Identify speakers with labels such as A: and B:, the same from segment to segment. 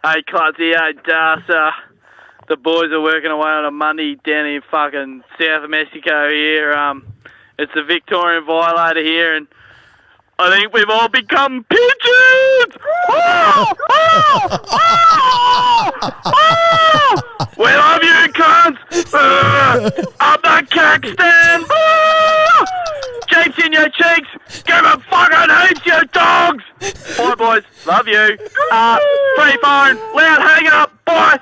A: Hey, Clutzy, the boys are working away on a Monday down in fucking South Mexico here. It's the Victorian Violator here, and I think we've all become pigeons! Oh! Oh! Oh! Oh! We love you, cunts! Up the Caxton! Cheeks in your cheeks! Give a fucking heaps, you dogs! Bye, boys. Love you. Free phone. Loud hang up. Bye.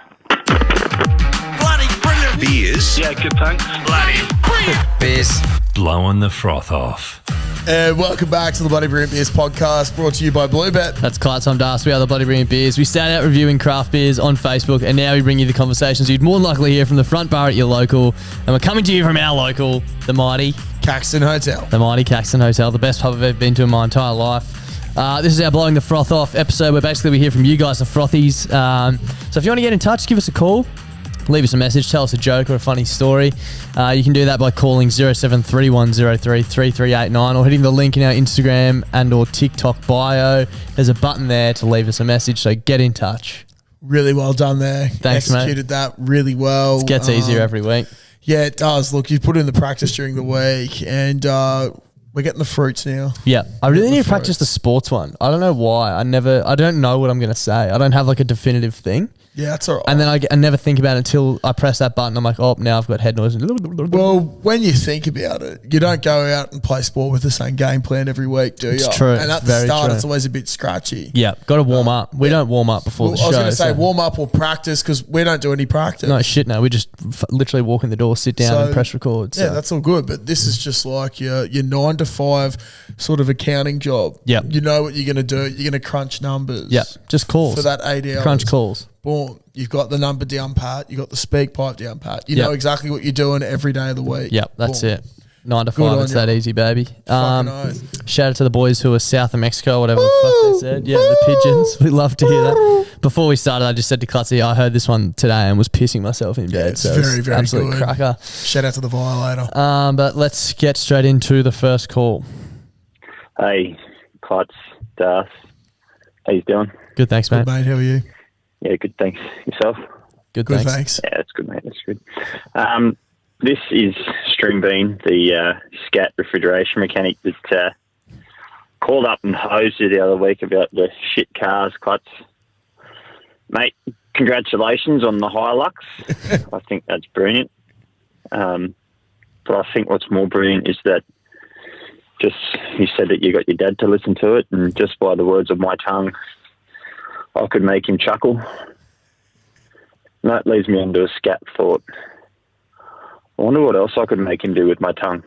B: Bloody brilliant.
C: Beers.
A: Yeah, good, thanks. Bloody
B: Brilliant.
D: Beers.
C: Blowing the Froth Off.
E: And welcome back to the Bloody Brilliant Beers podcast, brought to you by Bluebet.
D: That's Clutz. I'm Das. We are the Bloody Brilliant Beers. We started out reviewing craft beers on Facebook, and now we bring you the conversations you'd more than likely hear from the front bar at your local. And we're coming to you from our local, the mighty
E: Caxton Hotel.
D: The mighty Caxton Hotel, the best pub I've ever been to in my entire life. This is our Blowing the Froth Off episode, where basically we hear from you guys, the Frothies. So if you want to get in touch, give us a call. Leave us a message, tell us a joke or a funny story. You can do that by calling 0731033389 or hitting the link in our Instagram and or TikTok bio. There's a button there to leave us a message, so get in touch.
E: Really well done there.
D: Thanks, mate.
E: Executed that really well.
D: It gets easier every week.
E: Yeah, it does. Look, you put in the practice during the week, and we're getting the fruits now.
D: Yeah, I really need to practice the sports one. I don't know why. I don't know what I'm going to say. I don't have like a definitive thing.
E: Yeah, that's all right.
D: And then I never think about it until I press that button. I'm like, oh, now I've got head noise.
E: Well, when you think about it, you don't go out and play sport with the same game plan every week, do you?
D: It's true.
E: And at the start, it's always a bit scratchy.
D: Yeah, got to warm up. We don't warm up before the show.
E: I was going to say warm up or practice, because we don't do any practice.
D: No, shit, no. We just literally walk in the door, sit down and press record.
E: Yeah, that's all good. But this is just like your 9 to 5 sort of accounting job.
D: Yeah.
E: You know what you're going to do. You're going to crunch numbers.
D: Yeah, just calls.
E: For that 8 hours.
D: Crunch calls.
E: Boom. You've got the number down pat. You've got the speak pipe down pat. You know exactly what you're doing every day of the week.
D: Yep, that's
E: Boom.
D: it. 9 to 5, it's that easy, baby.
E: Fucking
D: Shout out to the boys who are south of Mexico, whatever the fuck they said. Yeah, the pigeons. We love to hear that. Before we started, I just said to Clutzy, I heard this one today and was pissing myself in bed.
E: It's
D: so
E: very, very
D: absolute
E: good.
D: Cracker.
E: Shout out to the Violator.
D: But let's get straight into the first call.
F: Hey, Clutz, Das. How you doing?
D: Good, thanks, mate.
E: Good, mate. How are you?
F: Yeah, good, thanks. Yourself?
D: Good,
E: Good,
D: thanks.
E: thanks.
F: Yeah, that's good, mate. That's good. This is String Bean, the scat refrigeration mechanic that called up and hosed you the other week about the shit cars, Clutz. Mate, congratulations on the Hilux. I think that's brilliant. But I think what's more brilliant is that just you said that you got your dad to listen to it, and just by the words of my tongue, I could make him chuckle. And that leads me into a scat thought. I wonder what else I could make him do with my tongue.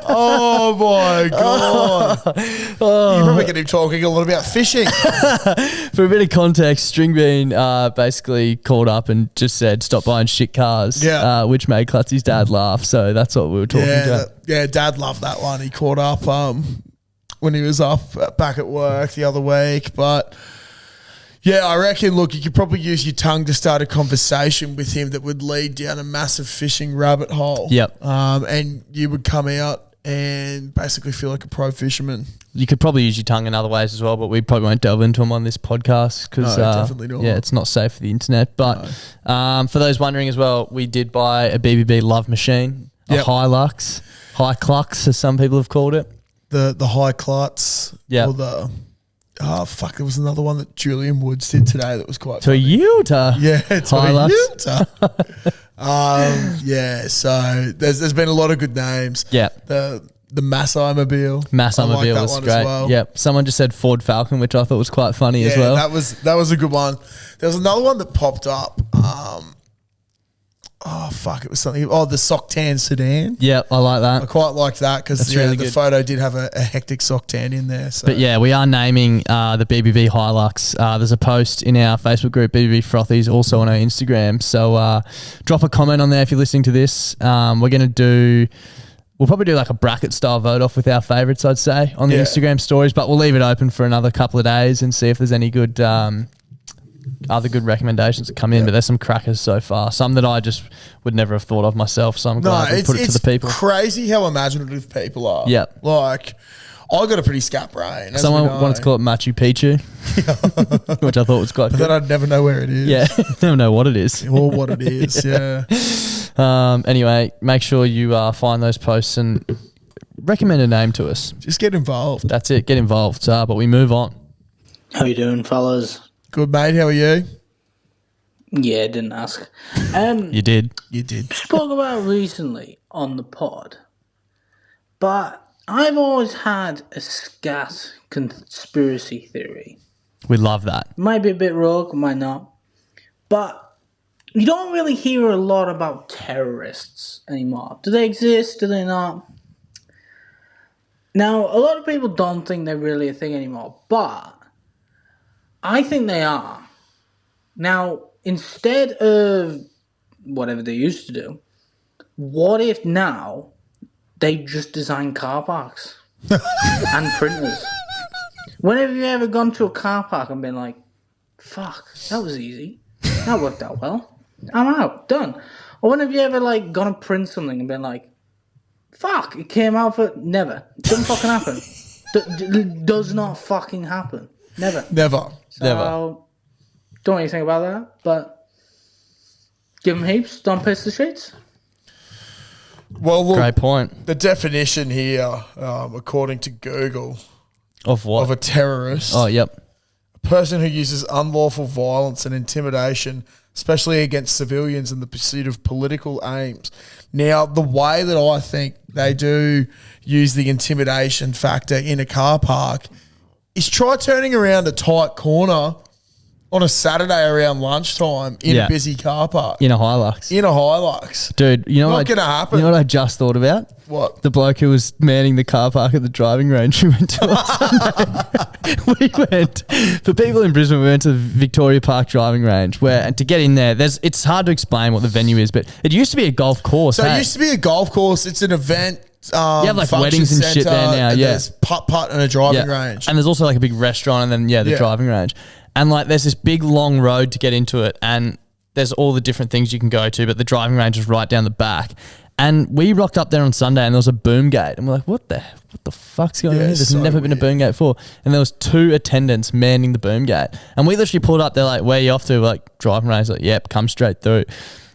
E: Oh my God. You probably get him talking a lot about fishing.
D: For a bit of context, String Bean basically called up and just said, stop buying shit cars, which made Clutzy's dad laugh. So that's what we were talking about.
E: Dad loved that one. He caught up when he was up back at work the other week. But yeah, I reckon, look, you could probably use your tongue to start a conversation with him that would lead down a massive fishing rabbit hole.
D: Yep.
E: And you would come out and basically feel like a pro fisherman.
D: You could probably use your tongue in other ways as well, but we probably won't delve into them on this podcast because
E: definitely not.
D: Yeah, it's not safe for the internet. But for those wondering as well, we did buy a BBB Love machine, a Hilux, High Clux, as some people have called it.
E: The High Clutz.
D: Yeah.
E: Or there was another one that Julian Woods did today that was quite funny.
D: Toyota.
E: Yeah,
D: Hilux.
E: Toyota. So there's been a lot of good names.
D: Yeah.
E: The Massey-mobile.
D: Massey-mobile was great.
E: well.
D: Yep. Someone just said Ford Falcon, which I thought was quite funny as well.
E: that was a good one. There was another one that popped up. It was something. Oh, the Soctan sedan.
D: Yeah, I like that.
E: I quite liked that because
D: really
E: the
D: good.
E: photo did have a hectic Soctan in there. So.
D: But yeah, we are naming the BBB Hilux. There's a post in our Facebook group, BBB Frothies, also on our Instagram. So drop a comment on there if you're listening to this. We'll probably do like a bracket style vote off with our favourites, I'd say, on the Instagram stories, but we'll leave it open for another couple of days and see if there's any good other good recommendations that come in, but there's some crackers so far. Some that I just would never have thought of myself. So I'm glad we put it to the people.
E: It's crazy how imaginative people are.
D: Yeah.
E: Like, I got a pretty scat brain.
D: Someone wanted to call it Machu Picchu, which I thought was quite
E: but
D: good.
E: then I'd never know where it is.
D: Yeah, never know what it is.
E: Or what it is, yeah.
D: Anyway, make sure you find those posts and recommend a name to us.
E: Just get involved.
D: That's it. Get involved. But we move on.
G: How you doing, fellas?
E: Good, mate. How are you?
G: Yeah, didn't ask.
D: You did.
E: You did.
G: Spoke about recently on the pod, but I've always had a scat conspiracy theory.
D: We love that.
G: Might be a bit rogue, might not. But you don't really hear a lot about terrorists anymore. Do they exist? Do they not? Now, a lot of people don't think they're really a thing anymore, but I think they are. Now, instead of whatever they used to do, what if now they just design car parks and printers? When have you ever gone to a car park and been like, fuck, that was easy. That worked out well. I'm out. Done. Or when have you ever like gone to print something and been like, fuck, it came out for... Never. Doesn't fucking happen. Does not fucking happen. Never.
E: Never.
G: So,
D: Never.
G: don't know anything about that, but give them heaps. Don't piss the sheets.
E: Well, look,
D: Great point.
E: the definition here, according to Google,
D: Of what?
E: of a terrorist,
D: Oh, yep.
E: a person who uses unlawful violence and intimidation, especially against civilians in the pursuit of political aims. Now, the way that I think they do use the intimidation factor in a car park is try turning around a tight corner on a Saturday around lunchtime in
D: Yeah.
E: a busy car park.
D: In a Hilux.
E: In a Hilux.
D: Dude, you know
E: Not
D: what?
E: gonna happen.
D: You know what I just thought about?
E: What?
D: The bloke who was manning the car park at the driving range we went to on Sunday. We went, for people in Brisbane, we went to the Victoria Park driving range where, and to get in there, it's hard to explain what the venue is, but it used to be a golf course.
E: So
D: hey?
E: it used to be a golf course. It's an event.
D: You have like
E: function
D: weddings and shit there
E: centre,
D: now,
E: and
D: yeah.
E: There's putt-putt and a driving range.
D: And there's also like a big restaurant and then, the
E: Yeah.
D: driving range. And like there's this big long road to get into it and there's all the different things you can go to, but the driving range is right down the back. And we rocked up there on Sunday and there was a boom gate. And we're like, what the fuck's going on
E: Yeah,
D: here? There's
E: so
D: never been a
E: weird.
D: boom gate before. And there was 2 attendants manning the boom gate. And we literally pulled up, they're like, where are you off to? We're like, driving range. Like, yep, come straight through.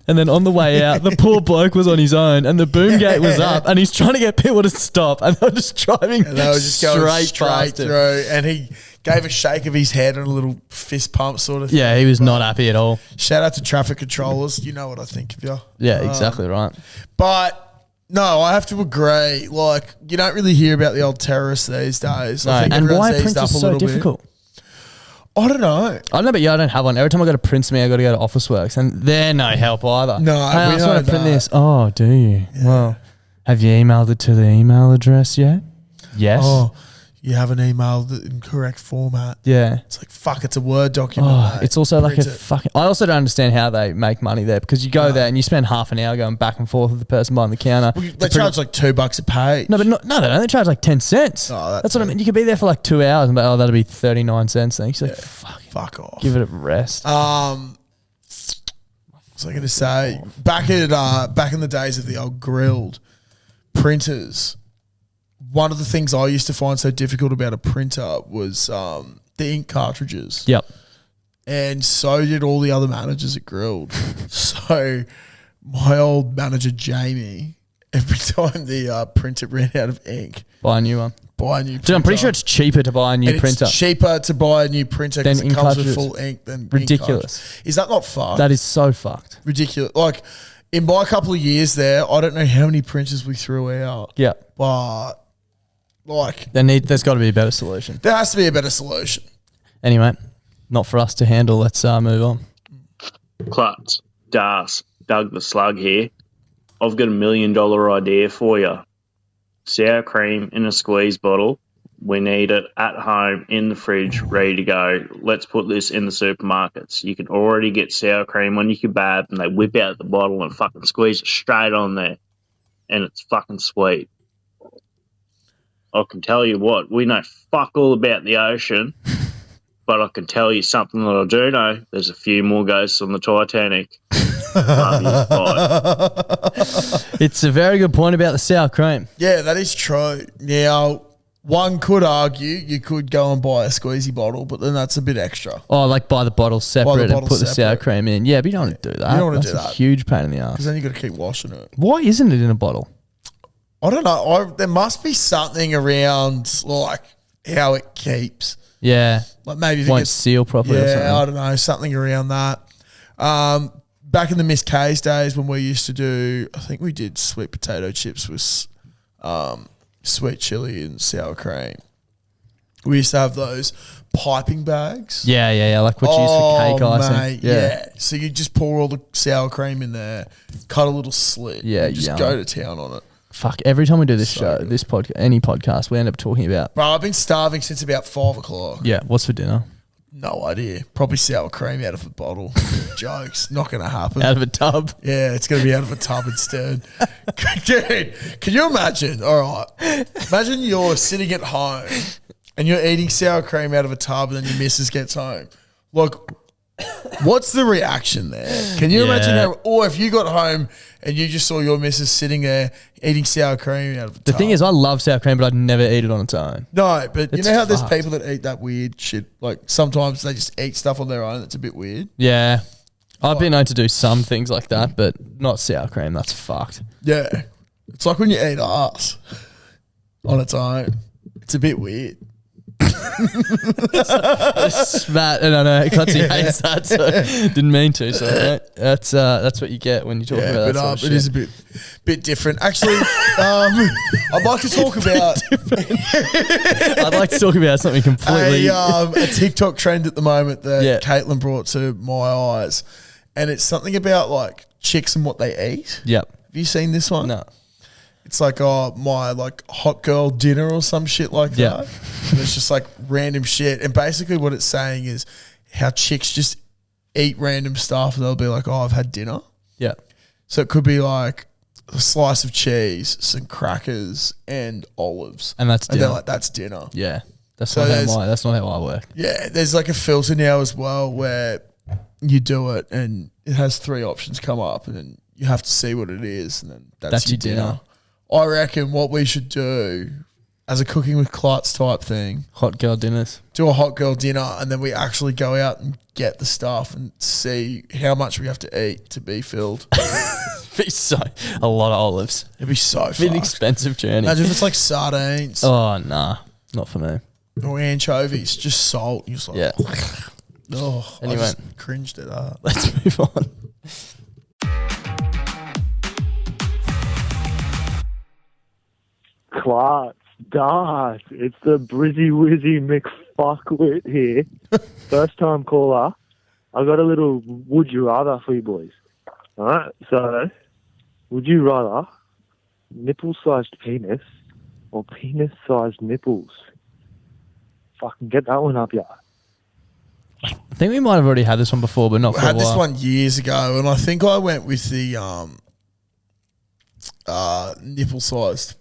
D: And then on the way out, the poor bloke was on his own and the boom gate was up and he's trying to get people to stop and they're just driving
E: And they were just going straight
D: past him.
E: through. And he gave a shake of his head and a little fist pump sort of thing.
D: Yeah, he was not happy at all.
E: Shout out to traffic controllers. You know what I think of you.
D: Yeah, exactly right.
E: But no, I have to agree. Like, you don't really hear about the old terrorists these days.
D: No,
E: I think
D: and
E: everyone's
D: why
E: eased
D: print
E: up
D: is
E: a
D: so
E: little bit.
D: difficult?
E: I don't know.
D: I don't know, but yeah, I don't have one. Every time I go to print something, I got to go to Officeworks, and they're no help either.
E: No,
D: hey,
E: we
D: I just want
E: know
D: to print
E: that.
D: this. Oh, do you? Well, have you emailed it to the email address yet? Yes.
E: Oh, you haven't emailed the incorrect format.
D: Yeah.
E: It's like, fuck, it's a Word document.
D: Oh,
E: mate.
D: it's also like a
E: Print it.
D: fucking. I also don't understand how they make money there because you go there and you spend half an hour going back and forth with the person behind the counter.
E: Well, they charge like $2 a page.
D: No, but no, they don't. They charge like 10 cents.
E: Oh,
D: that's what I mean. You could be there for like 2 hours and be, oh, that'll be 39 cents. And you're like,
E: Fuck off.
D: give it a rest.
E: What was I going to say? Back in the days of the old grilled printers, one of the things I used to find so difficult about a printer was the ink cartridges.
D: Yep.
E: And so did all the other managers at Grilled. So my old manager, Jamie, every time the printer ran out of ink,
D: Buy a new one.
E: buy a new printer.
D: Dude, I'm pretty sure it's cheaper to buy a new
E: And
D: printer.
E: It's cheaper to buy a new printer because
D: Than
E: it
D: ink
E: comes with
D: cartridges.
E: full ink than
D: Ridiculous.
E: Ink cartridge. Is that not fucked?
D: That is so fucked.
E: Ridiculous. Like, in my couple of years there, I don't know how many printers we threw out.
D: Yeah.
E: But, like,
D: There's got to be a better solution.
E: there has to be a better solution.
D: Anyway, not for us to handle. Let's move on.
F: Clutz, Das, Doug the Slug here. I've got $1 million idea for you. Sour cream in a squeeze bottle. We need it at home in the fridge, ready to go. Let's put this in the supermarkets. You can already get sour cream on your kebab and they whip out the bottle and fucking squeeze it straight on there. And it's fucking sweet. I can tell you what, we know fuck all about the ocean,
H: but I can tell you something that I do know. There's a few more ghosts on the Titanic. Harvey's fight.
D: It's a very good point about the sour cream.
E: Yeah, that is true. Now, one could argue you could go and buy a squeezy bottle, but then that's a bit extra.
D: Oh, like buy the bottle separate and put the sour
E: separate.
D: cream in. Yeah, but you don't want to do that.
E: You don't want to
D: That's
E: do
D: a
E: that.
D: huge pain in the ass.
E: Because then you got to keep washing it.
D: Why isn't it in a bottle?
E: I don't know. There must be something around like how it keeps.
D: Yeah.
E: Like maybe if it
D: Won't
E: gets,
D: seal properly or something.
E: I don't know, something around that. Back in the Miss K's days when we used to do, I think we did sweet potato chips with sweet chili and sour cream. We used to have those piping bags.
D: Yeah. Like what you use for cake icing.
E: Mate, yeah. So you just pour all the sour cream in there, cut a little slit,
D: Yeah,
E: and just
D: yum.
E: go to town on it.
D: Fuck, every time we do this
E: So
D: show,
E: good.
D: this podcast, any podcast, we end up talking about.
E: Bro, I've been starving since about 5 o'clock.
D: Yeah, what's for dinner?
E: No idea. Probably sour cream out of a bottle. Jokes. Not going to happen.
D: Out of a tub.
E: Yeah, it's going to be out of a tub instead. Dude, can you imagine? All right. Imagine you're sitting at home and you're eating sour cream out of a tub and then your missus gets home. Look, what's the reaction there? Can you imagine how, or if you got home and you just saw your missus sitting there eating sour cream out of a tub?
D: The thing is, I love sour cream, but I'd never eat it on its own.
E: No, but you
D: It's
E: know how there's
D: fucked.
E: people that eat that weird shit? Like sometimes they just eat stuff on their own that's a bit weird.
D: Yeah. I've been known to do some things like that, but not sour cream. That's fucked.
E: Yeah. It's like when you eat ass on its own. It's a bit weird.
D: Spat, and I know Clutzy hates that, so didn't mean to. So that's what you get when you talk about that sort of shit.
E: It is a bit different. Actually, I'd like to talk about
D: I'd like to talk about something completely.
E: a TikTok trend at the moment that
D: Yeah.
E: Caitlin brought to my eyes, and it's something about like chicks and what they eat.
D: Yep.
E: Have you seen this one?
D: No.
E: It's like my like hot girl dinner or some shit like
D: Yeah.
E: that. And it's just like random shit. And basically what it's saying is how chicks just eat random stuff and they'll be like, oh, I've had dinner.
D: Yeah.
E: So it could be like a slice of cheese, some crackers, and olives.
D: And that's
E: they're
D: dinner.
E: like, that's dinner.
D: Yeah. That's
E: So
D: not
E: there's-
D: how that's not how I work.
E: Yeah, there's like a filter now as well where you do it and it has 3 options come up and then you have to see what it is and then that's your dinner. I reckon what we should do as a cooking with Clutz type thing,
D: Hot girl dinners.
E: do a hot girl dinner and then we actually go out and get the stuff and see how much we have to eat to be filled.
D: Be so a lot of olives.
E: It'd be so
D: Be an
E: fucked.
D: expensive journey.
E: Imagine if it's like sardines
D: Oh nah, not for me.
E: or anchovies, just salt. You're just like,
D: Yeah.
E: oh,
D: Anyway.
E: I just cringed at that.
D: Let's move on.
I: Clutz, Dart, it's the Brizzy Wizzy McFuckwit here. First time caller. I got a little would you rather for you boys. Alright, so would you rather nipple-sized penis or penis-sized nipples? Fucking get that one up, yeah.
D: I think we might have already had this one before, but not for
E: I
D: a
E: had
D: while.
E: this one years ago, and I think I went with the nipple-sized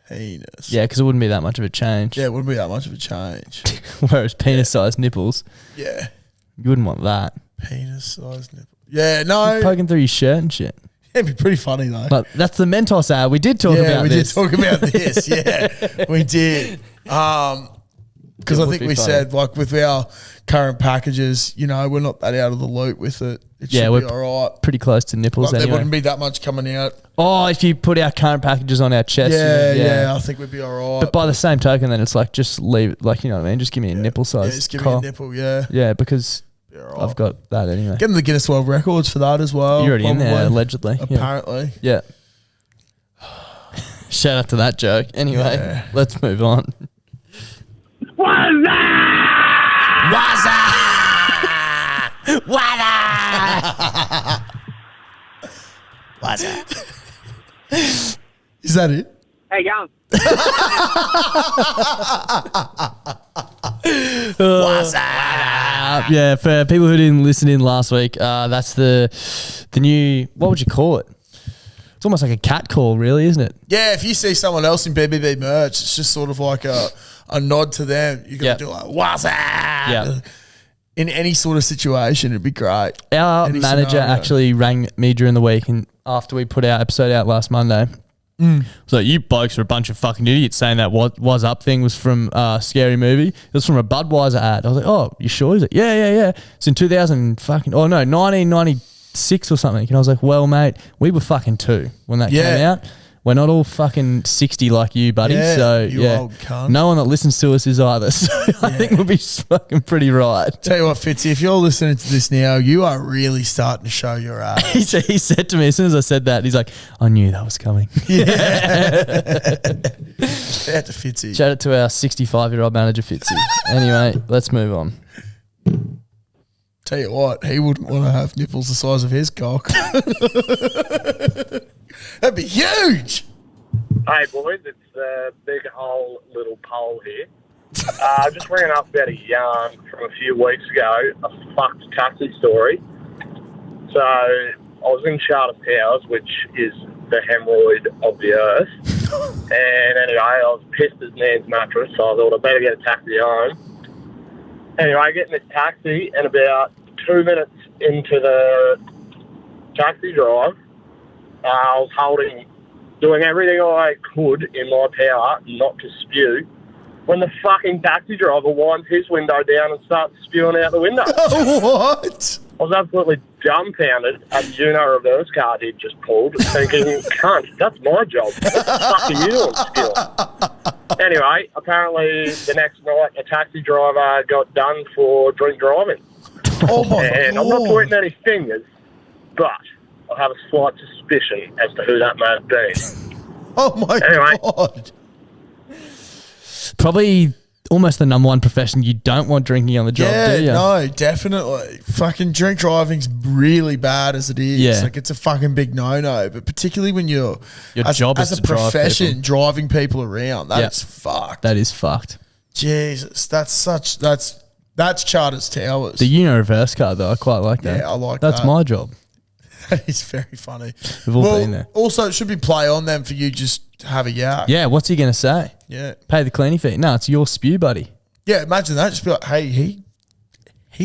E: penis.
D: Yeah, because it wouldn't be that much of a change.
E: Yeah, it wouldn't be that much of a change.
D: Whereas penis-sized nipples,
E: Yeah,
D: you wouldn't want that.
E: penis-sized nipple. Yeah, no,
D: Poking through your shirt and shit.
E: it'd be pretty funny though.
D: But that's the Mentos ad. We did talk about
E: we
D: this.
E: did talk about this. Yeah, we did. Because
D: It
E: I
D: would
E: think
D: be
E: we
D: funny.
E: said like with our current packages, you know, we're not that out of the loop with it. It
D: Yeah,
E: should
D: we're
E: be all right.
D: Pretty close to nipples
E: Like, there
D: anyway.
E: wouldn't be that much coming out.
D: Oh, if you put our current packages on our chest.
E: Yeah, I think we'd be all right.
D: But by the same token, then it's like just leave it, like, you know what I mean? Just give me a nipple size.
E: yeah, just give me a nipple. Yeah,
D: Yeah, because
E: Be all right.
D: I've got that anyway.
E: Get them the Guinness World Records for that as well.
D: You're already in there,
E: probably.
D: allegedly. Yeah.
E: Apparently.
D: Yeah. Shout out to that joke. Anyway,
E: Yeah.
D: let's move on.
E: Is that it?
J: Hey, going.
D: Yeah, for people who didn't listen in last week, that's the new, what would you call it? It's almost like a cat call, really, isn't it?
E: Yeah, if you see someone else in BBB merch, it's just sort of like a nod to them. You're going to do like, what's that?
D: Yeah.
E: In any sort of situation, it'd be great.
D: Our
E: Any
D: manager
E: scenario.
D: actually rang me during the week, and after we put our episode out last Monday, so you blokes are a bunch of fucking idiots saying that was up thing was from Scary Movie. It was from a Budweiser ad. I was like, oh, you sure? He's like, yeah. It's in 1996 or something. And I was like, well, mate, we were fucking 2 when that came out. We're not all fucking 60 like you, buddy.
E: Yeah,
D: so
E: you old cunt.
D: no one that listens to us is either. So I think we'll be fucking pretty right.
E: Tell you what, Fitzy, if you're listening to this now, you are really starting to show your ass.
D: He said to me as soon as I said that, he's like, I knew that was coming.
E: Shout out to Fitzy.
D: Shout out to our 65-year-old manager, Fitzy. Anyway, let's move on.
E: Tell you what, he wouldn't want to have nipples the size of his cock. That'd be huge.
J: Hey boys, it's the big hole little pole here. Just ringing up about a yarn from a few weeks ago, a fucked taxi story. So I was in Charter Towers, which is the hemorrhoid of the earth. And anyway, I was pissed as Nan's mattress, so I thought I better get a taxi home. Anyway, I get in this taxi, and about 2 minutes into the taxi drive, I was doing everything I could in my power not to spew, when the fucking taxi driver winds his window down and starts spewing out the window.
E: What?
J: I was absolutely dumbfounded at the Juno reverse card he'd just pulled, thinking, cunt, that's my job. What the fuck are you doing, skill? Anyway, apparently the next night a taxi driver got done for drink driving.
E: Oh my
J: and
E: God.
J: I'm not pointing any fingers, but I have a slight suspicion as to who that may have been.
E: Oh my God.
D: Probably almost the number one profession you don't want drinking on the job, do you?
E: No, definitely. Fucking drink driving's really bad as it is.
D: Yeah.
E: Like, it's a fucking big no-no. But particularly when your
D: job is
E: as a
D: to drive
E: profession,
D: people.
E: driving people around, that's
D: Yep.
E: fucked.
D: That is fucked.
E: Jesus, that's Charters Towers.
D: The Uno reverse card, though, I quite like that.
E: Yeah, I like
D: That's
E: that.
D: my job.
E: That is very funny.
D: We've all been there.
E: Also, it should be play on them for you just to have a yak.
D: Yeah, what's he going to say?
E: Yeah.
D: Pay the cleaning fee. No, it's your spew, buddy.
E: Yeah, imagine that. Just be like, hey, he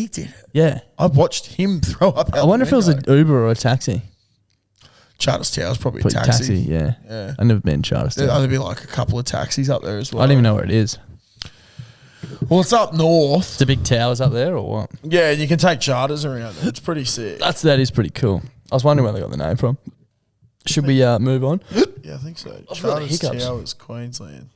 E: did it.
D: Yeah.
E: I watched him throw up out
D: I wonder if
E: the
D: it was an
E: window.
D: Uber or a taxi.
E: Charters Towers, probably a
D: Probably
E: taxi.
D: yeah.
E: Yeah.
D: I've never been in Charters.
E: There'd only be like a couple of taxis up there as well.
D: I don't even know where it is.
E: Well, it's up north.
D: It's the big towers up there or what?
E: Yeah, and you can take charters around there. It's pretty sick.
D: That is pretty cool. I was wondering where they got the name from. Should we move on?
E: Yeah, I think so.
D: I've got the
E: Charters
D: hiccups.
E: Towers, Queensland.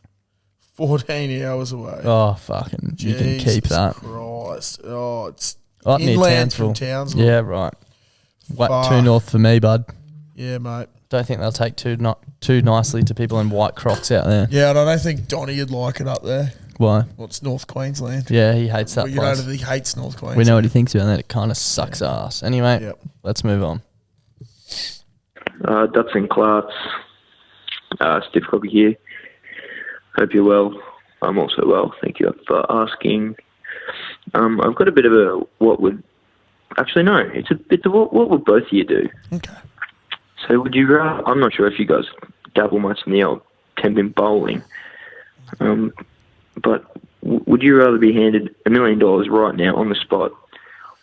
E: 14 hours away.
D: Oh, fucking. You can keep
E: Jesus
D: that.
E: Christ. Oh, it's
D: Up near
E: inland
D: Townsville.
E: from Townsville.
D: Yeah, right. What,
E: Fuck.
D: too north for me, bud.
E: Yeah, mate.
D: Don't think they'll take too nicely to people in white Crocs out there.
E: Yeah, and I don't think Donnie would like it up there.
D: Why?
E: Well, it's North Queensland.
D: Yeah, he hates that
E: Well, you know
D: place.
E: that he hates North Queensland.
D: We know what he thinks about that. It kind of sucks ass. Anyway,
E: Yep.
D: let's move on.
K: Dutson Clutz, Stiff Cocky here. Hope you're well. I'm also well. Thank you for asking. I've got a bit of a it's a bit of what would both of you do?
E: Okay.
K: So would you rather, I'm not sure if you guys dabble much in the old 10-pin bowling, but would you rather be handed $1 million right now on the spot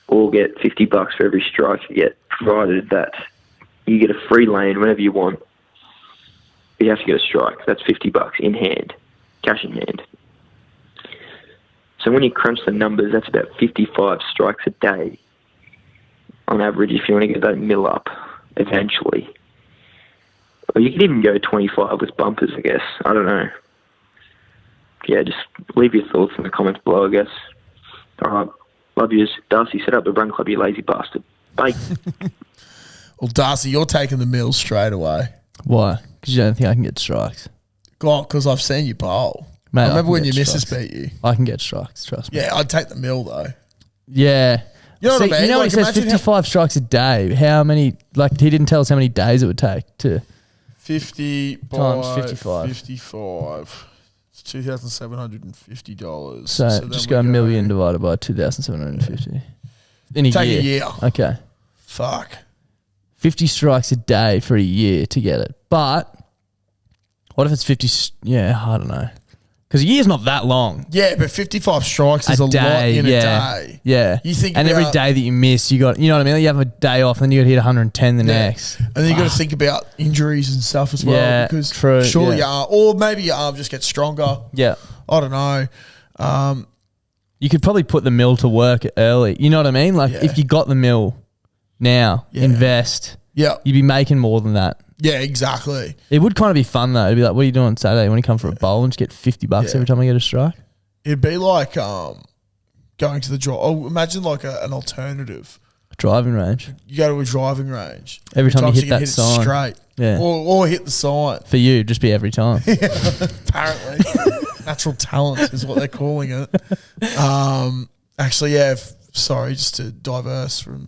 K: or get $50 for every strike you get, provided that you get a free lane whenever you want? You have to get a strike. That's $50 in hand, cash in hand. So when you crunch the numbers, that's about 55 strikes a day on average if you want to get that mill up eventually. Or you could even go 25 with bumpers, I guess. I don't know. Yeah, just leave your thoughts in the comments below, I guess. All right. Love yous. Darcy, set up the run club, you lazy bastard. Bye.
E: Well, Darcy, you're taking the mill straight away.
D: Why? Because you don't think I can get strikes.
E: God, because I've seen you bowl.
D: Mate,
E: I
D: I
E: remember
D: can
E: when
D: get
E: your missus
D: strikes.
E: beat you.
D: I can get strikes, trust me.
E: Yeah, I'd take the mill, though.
D: Yeah.
E: You know what I mean?
D: You know
E: Like,
D: what he says,
E: imagine
D: 55 strikes a day. How many, like, he didn't tell us how many days it would take to...
E: 50
D: Times
E: by
D: 55.
E: 55. It's $2,750.
D: So,
E: then
D: just
E: we
D: go a million divided by 2,750. In a
E: Take
D: year.
E: a year.
D: Okay.
E: Fuck.
D: 50 strikes a day for a year to get it. But what if it's 50? Yeah, I don't know. Because a year's not that long.
E: Yeah, but 55 strikes is a lot in a day.
D: Yeah.
E: You think
D: and every
E: about-
D: day that you miss, you got, you know what I mean? You have a day off and then you got to hit 110 the next.
E: And then you got to think about injuries and stuff as well.
D: Yeah,
E: because
D: true,
E: surely
D: yeah.
E: your arm, or maybe your arm just gets stronger.
D: Yeah.
E: I don't know.
D: You could probably put the mill to work early. You know what I mean? Like if you got the mill now, invest.
E: Yeah.
D: You'd be making more than that.
E: Yeah, exactly.
D: It would kind of be fun though. It'd be like, what are you doing on Saturday when you come for a bowl and just get $50 every time I get a strike?
E: It'd be like going to the drive. Oh, imagine like an alternative.
D: A driving range.
E: You go to a driving range.
D: Every time you hit that
E: it
D: sign.
E: straight.
D: Yeah.
E: Or hit the sign.
D: For you, just be every time.
E: Apparently. Natural talent is what they're calling it. Actually, yeah, sorry, just to diverge from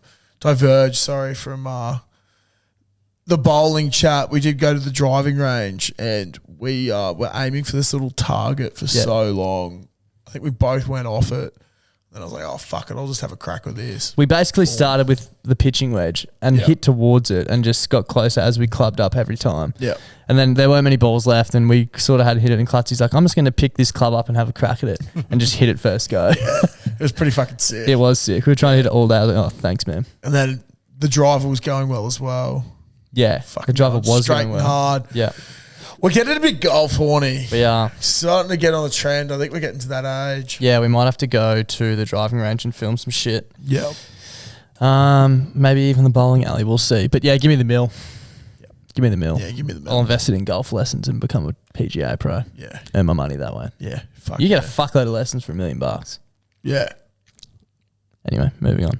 E: the bowling chat. We did go to the driving range and we were aiming for this little target for so long. I think we both went off it. Then I was like, oh, fuck it, I'll just have a crack with this.
D: We basically started with the pitching wedge and hit towards it and just got closer as we clubbed up every time.
E: Yeah.
D: And then there weren't many balls left and we sort of had to hit it, and Clutz, he's like, I'm just going to pick this club up and have a crack at it and just hit it first go.
E: It was pretty fucking sick.
D: It was sick. We were trying to hit it all day. I was like, oh, thanks, man.
E: And then the driver was going well as well.
D: Yeah. The driver was
E: straight
D: going
E: and
D: well.
E: hard.
D: Yeah.
E: We're getting a bit golf horny.
D: We are.
E: Starting to get on the trend. I think we're getting to that age.
D: Yeah, we might have to go to the driving range and film some shit.
E: Yeah.
D: Maybe even the bowling alley. We'll see. But yeah, give me the mill.
E: Yep.
D: Give me the mill.
E: Yeah, give me the mill.
D: I'll invest it in golf lessons and become a PGA pro.
E: Yeah.
D: Earn my money that way.
E: Yeah. Fuck
D: You get a fuckload of lessons for $1 million.
E: Yeah.
D: Anyway, moving on.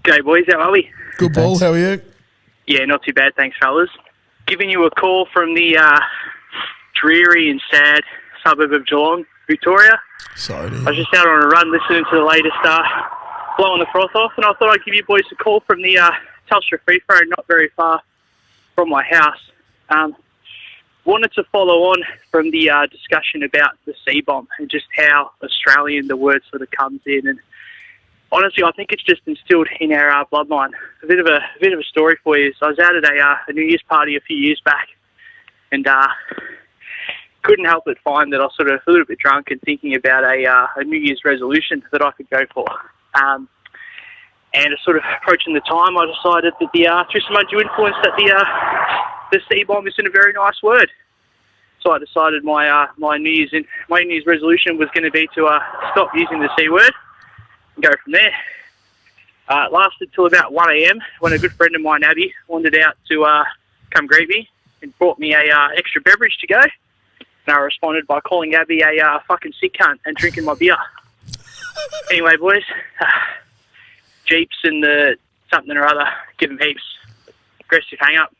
L: G'day, boys. How are we?
E: Good ball. How are you?
L: Yeah, not too bad. Thanks, fellas. Giving you a call from the dreary and sad suburb of Geelong, Victoria.
E: Sorry, dude.
L: I was just out on a run listening to the latest Blowing the Froth Off, and I thought I'd give you boys a call from the Telstra free phone, not very far from my house. Wanted to follow on from the discussion about the C-bomb and just how Australian the word sort of comes in. And honestly, I think it's just instilled in our bloodline. A bit of a story for you. So I was out at a New Year's party a few years back, and couldn't help but find that I was sort of a little bit drunk and thinking about a New Year's resolution that I could go for. And sort of approaching the time, I decided that through some undue influence that the C-bomb isn't a very nice word. So I decided my New Year's resolution was going to be to stop using the C word and go from there. It lasted till about 1 a.m. when a good friend of mine, Abby, wandered out to come greet me and brought me a extra beverage to go. And I responded by calling Abby a fucking sick cunt and drinking my beer. Anyway, boys, Jeeps and the something or other, give them heaps. Aggressive hang up.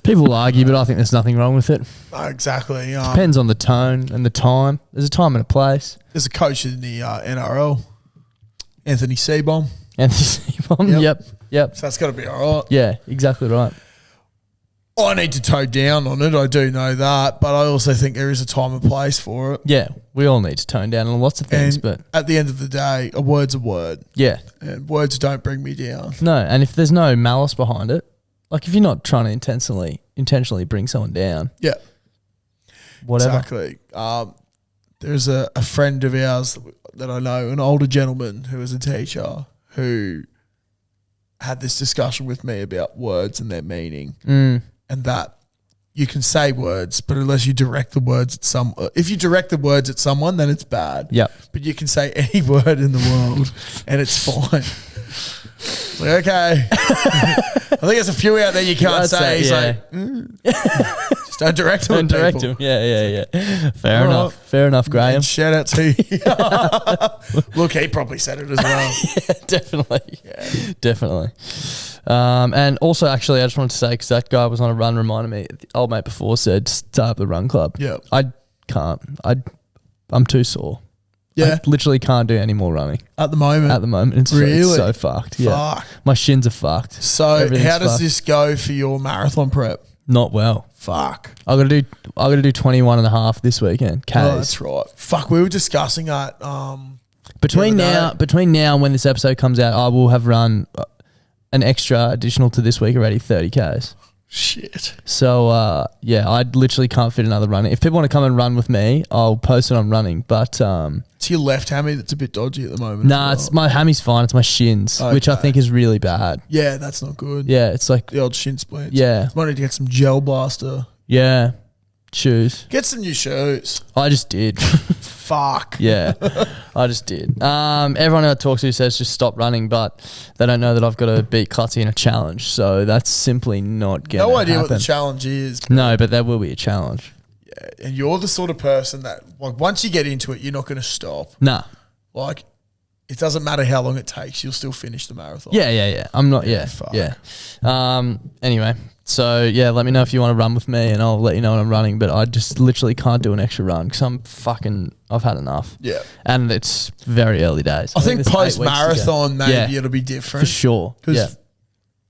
D: People will argue, but I think there's nothing wrong with it.
E: Exactly.
D: Depends on the tone and the time. There's a time and a place.
E: There's a coach in the NRL, Anthony C-bomb.
D: Anthony C-bomb, yep.
E: So that's got to be all right.
D: Yeah, exactly right.
E: I need to toe down on it. I do know that, but I also think there is a time and place for it.
D: Yeah, we all need to tone down on lots of things,
E: And
D: but
E: at the end of the day, a word's a word.
D: yeah.
E: And words don't bring me down.
D: No, and if there's no malice behind it, like if you're not trying to intentionally bring someone down,
E: Yeah.
D: whatever.
E: Exactly. There's a friend of ours that I know, an older gentleman who is a teacher, who had this discussion with me about words and their meaning. And that you can say words, but unless you direct the words at if you direct the words at someone, then it's bad.
D: Yep.
E: But you can say any word in the world and it's fine. It's like, okay. I think there's a few out there you can't say. He's like, just don't direct them.
D: Don't direct him. Yeah. Fair enough. Fair enough, Graham.
E: And shout out to you. Look, he probably said it as well.
D: Yeah, definitely. Definitely. And also, actually, I just wanted to say, because that guy was on a run, reminded me, the old mate before said, start up the run club.
E: Yeah.
D: I can't. I'm too sore.
E: Yeah.
D: I literally can't do any more running.
E: At the moment.
D: It's
E: Really?
D: so fucked. Yeah.
E: Fuck.
D: My shins are fucked.
E: So
D: Everything's
E: how does
D: fucked.
E: this go for your marathon prep?
D: Not well.
E: Fuck.
D: I got to do 21 and a half this weekend. K's.
E: Oh, that's right. Fuck, we were discussing that.
D: Between
E: the other
D: now and when this episode comes out, I will have run an extra additional to this week already, 30Ks.
E: Shit.
D: So, yeah, I literally can't fit another run. If people want to come and run with me, I'll post it on running. But
E: it's your left hammy that's a bit dodgy at the moment.
D: Nah, it's my hammy's fine. It's my shins, which I think is really bad.
E: Yeah, that's not good.
D: Yeah, it's like
E: the old shin splints.
D: Yeah.
E: Might need to get some gel blaster.
D: Yeah. Shoes.
E: Get some new shoes.
D: I just did.
E: Fuck.
D: Yeah, I just did. Everyone I talk to says just stop running, but they don't know that I've got to beat Clutzy in a challenge. So that's simply not going to happen.
E: No idea what the challenge is.
D: No, but there will be a challenge.
E: Yeah, and you're the sort of person that, like, once you get into it, you're not going to stop.
D: Nah.
E: Like, it doesn't matter how long it takes. You'll still finish the marathon.
D: Yeah. I'm not. Yeah.
E: Fuck.
D: Yeah. Anyway. So, yeah, let me know if you want to run with me and I'll let you know when I'm running. But I just literally can't do an extra run because I've had enough.
E: Yeah.
D: And it's very early days.
E: I think
D: there's 8 weeks to go.
E: post-marathon, maybe it'll be different.
D: For sure. Yeah.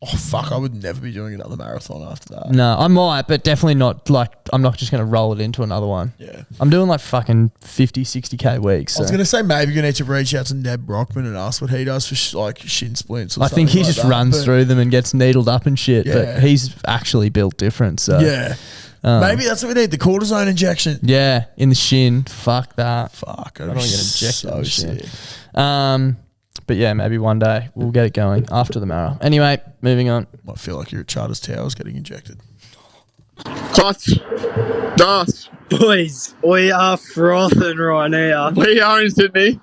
E: Oh, fuck, I would never be doing another marathon after that.
D: No, I might, but definitely not. Like, I'm not just going to roll it into another one.
E: Yeah.
D: I'm doing like fucking 50, 60K weeks.
E: I was going to say maybe you need to reach out to Ned Brockman and ask what he does for like shin splints or
D: I think he just runs through them and gets needled up and shit, but he's actually built different. So
E: yeah. Maybe that's what we need, the cortisone injection.
D: Yeah, in the shin. Fuck that.
E: Fuck.
D: I don't want to get injected in the
E: sick.
D: shin. But yeah, maybe one day we'll get it going after the marathon. Anyway, moving on.
E: Might feel like you're at Charters Towers getting injected.
M: Clutz. Das.
N: Boys, we are frothing right now.
M: We are in Sydney.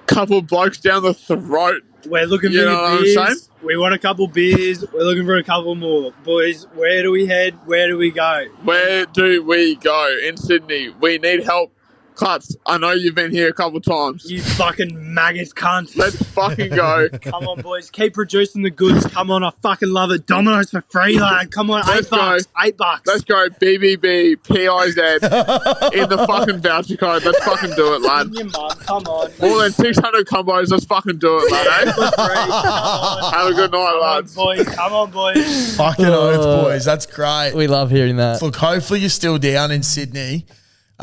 M: Couple of blokes down the throat.
N: We're looking for
M: You know what I'm
N: beers.
M: saying?
N: We want a couple beers. We're looking for a couple more. Boys, where do we head? Where do we go?
M: Where do we go in Sydney? We need help. Clutz, I know you've been here a couple times.
N: You fucking maggot cunt.
M: Let's fucking go.
N: Come on, boys. Keep producing the goods. Come on, I fucking love it. Domino's for free, lad. Come on,
M: Let's
N: $8. $8.
M: Let's go BBB PIZ in the fucking voucher code. Let's fucking do it, lad.
N: Your mum, come on.
M: More than 600 combos. Let's fucking do it, lad. Eh?
N: For free. Come on.
M: Have a good night, lads.
N: Boys, come on, boys.
E: Fucking oath, boys. That's great.
D: We love hearing that.
E: Look, hopefully you're still down in Sydney.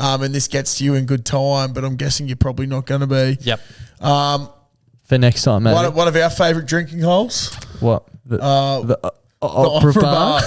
E: And this gets to you in good time, but I'm guessing you're probably not going to be.
D: Yep. For next time, maybe.
E: One of our favourite drinking holes.
D: What? The
E: Opera Bar.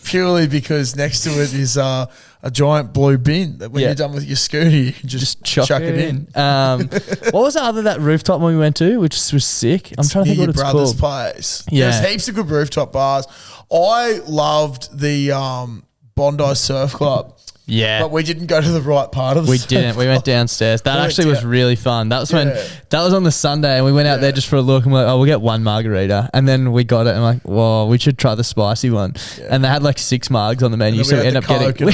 E: Purely because next to it is a giant blue bin that when you're done with your scooter, you can just chuck it in.
D: What was that rooftop one we went to, which was sick? I'm trying to think what it's
E: brother's
D: called.
E: place.
D: Yeah.
E: There's heaps of good rooftop bars. I loved the Bondi Surf Club.
D: Yeah.
E: But we didn't go to the right part of the
D: We
E: surf
D: didn't. We went downstairs. That
E: We
D: actually
E: went
D: was really fun. That was when
E: Yeah.
D: that was on the Sunday, and we went out there just for a look. And we're like, oh, we'll get one margarita, and then we got it, and like, whoa, we should try the spicy one. And they had like 6 margs on the menu, so we ended up getting.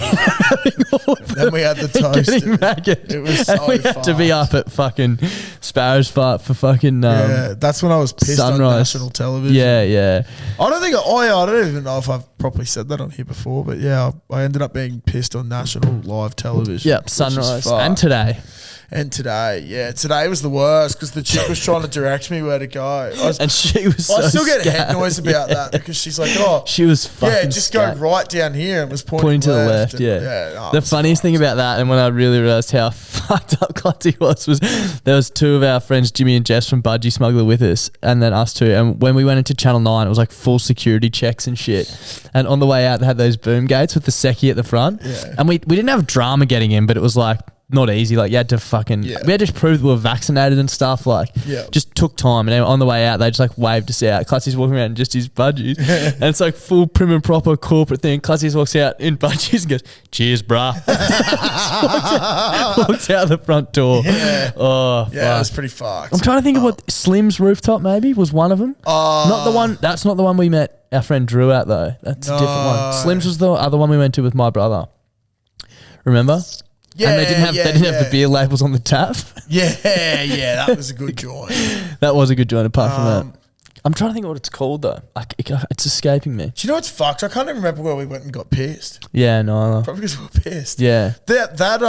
E: Then we had the toast.
D: Getting ragged.
E: It was
D: and
E: so
D: we had to be up at fucking Sparrow's Fart for fucking
E: yeah, that's when I was pissed on national television.
D: Yeah.
E: I don't even know if I've properly said that on here before, but yeah, I ended up being pissed on national live television.
D: Yep,
E: which is
D: Sunrise
E: fucked.
D: and today.
E: And today, yeah, today was the worst because the chick was trying to direct me where to go.
D: And she was
E: I
D: so
E: still get head
D: scared.
E: noise about that because she's like, oh,
D: She was fucking
E: yeah, just go
D: scared.
E: right down here and was
D: Pointing to the left,
E: and-
D: yeah.
E: no,
D: The funniest thing about that, and when I really realised how fucked up Clutzy was there was 2 of our friends, Jimmy and Jess from Budgie Smuggler, with us, and then us 2. And when we went into Channel 9, it was like full security checks and shit. And on the way out, they had those boom gates with the secchi at the front.
E: Yeah.
D: And we didn't have drama getting in, but it was like not easy. Like you had to fucking, we had to prove that we were vaccinated and stuff. Like, just took time. And then on the way out, they just like waved us out. Clutzy's walking around in just his budgies, and it's like full prim and proper corporate thing. Clutzy's walks out in budgies and goes, "Cheers, brah." walks out the front door.
E: Yeah.
D: Oh,
E: Yeah, it was pretty fucked.
D: I'm trying to think of what Slim's rooftop maybe was one of them. Not the one. That's not the one we met our friend Drew at though. That's a different one. Slim's was the other one we went to with my brother. Remember?
E: Yeah,
D: and they didn't have the beer labels on the tap.
E: Yeah, that was a good joint.
D: That was a good joint. Apart from that, I'm trying to think of what it's called though. It's escaping me.
E: Do you know what's fucked? I can't even remember where we went and got pissed.
D: Yeah, no.
E: Probably because we were pissed.
D: Yeah.
E: That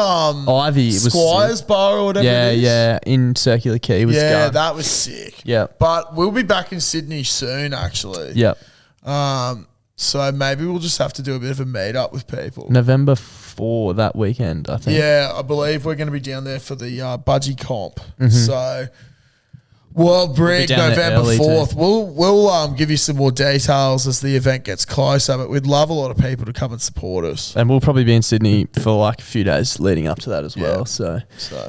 D: Ivy was
E: Squires
D: sick.
E: bar or whatever. it is.
D: Yeah, in Circular Quay was
E: Yeah,
D: gone.
E: that was sick.
D: Yeah.
E: But we'll be back in Sydney soon, actually.
D: Yep.
E: So maybe we'll just have to do a bit of a meet up with people.
D: November 4 that weekend, I think.
E: Yeah, I believe we're going to be down there for the Budgie comp.
D: Mhm.
E: So World Brig,
D: down there
E: November
D: early too.
E: 4th. We'll give you some more details as the event gets closer, but we'd love a lot of people to come and support us.
D: And we'll probably be in Sydney for like a few days leading up to that as well. So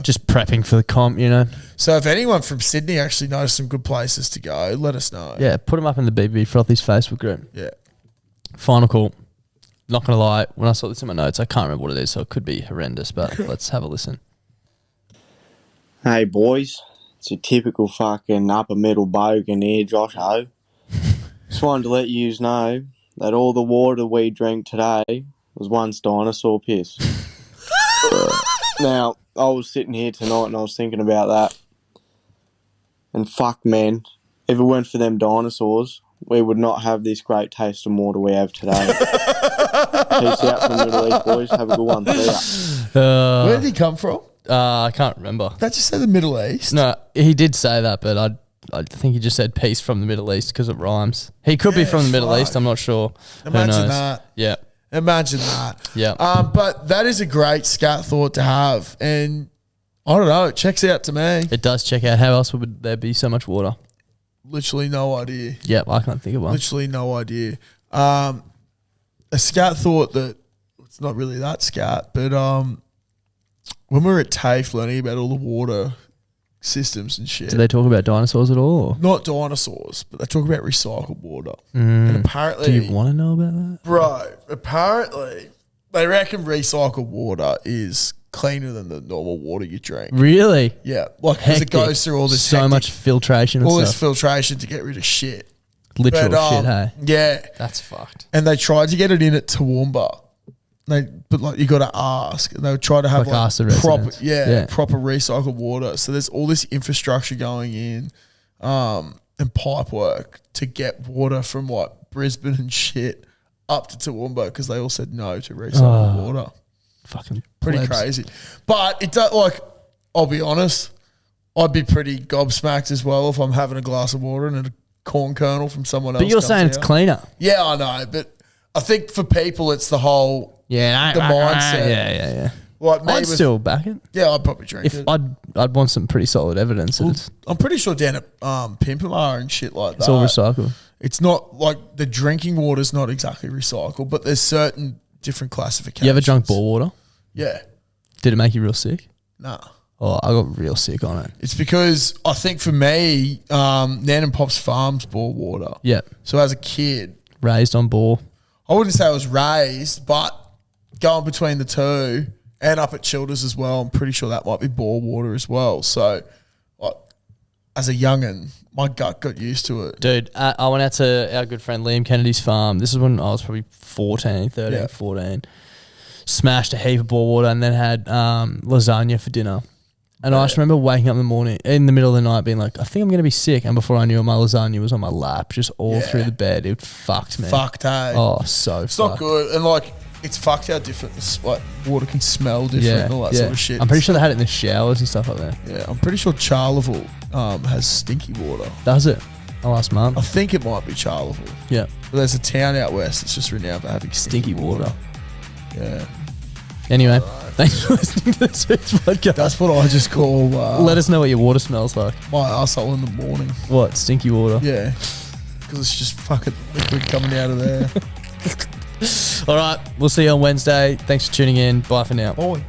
D: just prepping for the comp, you know.
E: So if anyone from Sydney actually knows some good places to go, let us know.
D: Yeah, put them up in the BB Frothies Facebook group.
E: Yeah.
D: Final call. Not going to lie, when I saw this in my notes, I can't remember what it is, so it could be horrendous, but let's have a listen.
O: Hey boys, it's your typical fucking upper middle bogan here, Josh O. Just wanted to let you know that all the water we drank today was once dinosaur piss. Now, I was sitting here tonight and I was thinking about that. And fuck man, if it weren't for them dinosaurs, we would not have this great taste of water we have today. Peace out from the Middle East, boys. Have a good one. See ya.
E: Where did he come from?
D: I can't remember.
E: That just said the Middle East.
D: No, he did say that, but I think he just said peace from the Middle East because it rhymes. He could be from the Middle East. I'm not sure.
E: Imagine
D: Who knows?
E: that.
D: Yeah.
E: Imagine that.
D: Yeah.
E: But that is a great scat thought to have. And I don't know, it checks out to me.
D: It does check out. How else would there be so much water?
E: Literally no idea.
D: Yeah, I can't think of one.
E: Literally no idea. A scat thought that it's not really that scat, but when we were at TAFE learning about all the water systems and shit.
D: Do they talk about dinosaurs at all? Or?
E: Not dinosaurs, but they talk about recycled water. And apparently,
D: do you want to know about that?
E: bro, apparently they reckon recycled water is cleaner than the normal water you drink.
D: Really?
E: Yeah, like because it goes through all this
D: so much filtration, and
E: all this
D: stuff.
E: filtration to get rid of shit.
D: Literal
E: But,
D: shit. Hey,
E: Yeah,
D: that's fucked.
E: and they tried to get it in at Toowoomba. But like you got to ask, and they would try to have
D: Like ask the
E: proper,
D: residents.
E: yeah, proper recycled water. So there's all this infrastructure going in, and pipe work to get water from what Brisbane and shit up to Toowoomba because they all said no to recycled water.
D: Fucking
E: Pretty
D: plebs.
E: crazy, but it does. Like, I'll be honest, I'd be pretty gobsmacked as well if I'm having a glass of water and a corn kernel from someone else.
D: But you're
E: comes
D: saying it's
E: out.
D: cleaner.
E: Yeah, I know, but I think for people, it's the whole the mindset.
D: Yeah.
E: Like me
D: I'd
E: with-
D: still back it.
E: Yeah, I'd probably drink
D: If
E: it.
D: I'd want some pretty solid evidence. That it's
E: I'm pretty sure down at Pimpamar and shit like that.
D: It's all recycled.
E: It's not like the drinking water's not exactly recycled, but there's certain different classifications.
D: You ever drunk bore water?
E: Yeah.
D: Did it make you real sick?
E: Nah.
D: Oh, I got real sick on it.
E: It's because I think for me, Nan and Pop's farms bore water.
D: Yeah.
E: So as a kid,
D: Raised on bore.
E: I wouldn't say I was raised, but going between the two and up at Childers as well, I'm pretty sure that might be bore water as well. So like, as a youngin', my gut got used to it.
D: Dude, I went out to our good friend Liam Kennedy's farm. This is when I was probably 13, 14. Smashed a heap of bore water and then had lasagna for dinner. And I just remember waking up in the middle of the night being like, I think I'm going to be sick. And before I knew it, my lasagna was on my lap, just all through the bed. It fucked me.
E: Fucked, hey?
D: Oh, so
E: It's
D: fucked.
E: not good. And like, it's fucked how different like water can smell different and all that sort of shit.
D: I'm pretty sure they had it in the showers and stuff like that.
E: Yeah, I'm pretty sure Charleville has stinky water.
D: Does it? Oh, last month.
E: I think it might be Charleville.
D: Yeah.
E: But there's a town out west that's just renowned for having stinky water. Yeah.
D: Anyway, thanks for listening to this week's podcast.
E: That's what I just call...
D: Let us know what your water smells like.
E: My arsehole in the morning.
D: What? Stinky water?
E: Yeah. Because it's just fucking liquid coming out of there.
D: All right. We'll see you on Wednesday. Thanks for tuning in. Bye for now.
E: Bye.